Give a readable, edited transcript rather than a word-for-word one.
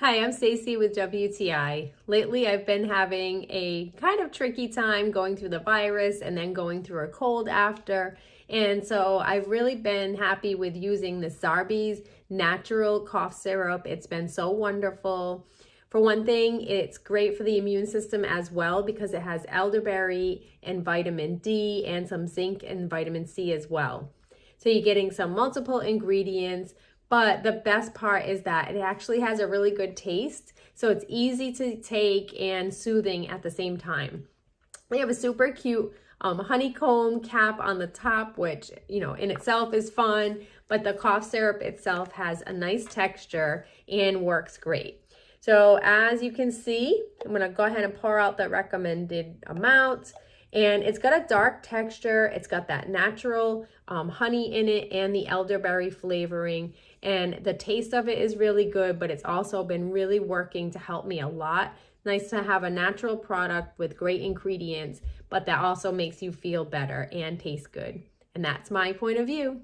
Hi, I'm Stacy with WTI. Lately, I've been having a kind of tricky time going through the virus and then going through a cold after. And so I've really been happy with using the Zarbee's natural cough syrup. It's been so wonderful. For one thing, it's great for the immune system as well because it has elderberry and vitamin D and some zinc and vitamin C as well. So you're getting some multiple ingredients. But the best part is that it actually has a really good taste. So it's easy to take and soothing at the same time. We have a super cute honeycomb cap on the top, which, in itself is fun. But the cough syrup itself has a nice texture and works great. So as you can see, I'm going to go ahead and pour out the recommended amount. And it's got a dark texture. It's got that natural honey in it and the elderberry flavoring. And the taste of it is really good, but it's also been really working to help me a lot. Nice to have a natural product with great ingredients, but that also makes you feel better and taste good. And that's my point of view.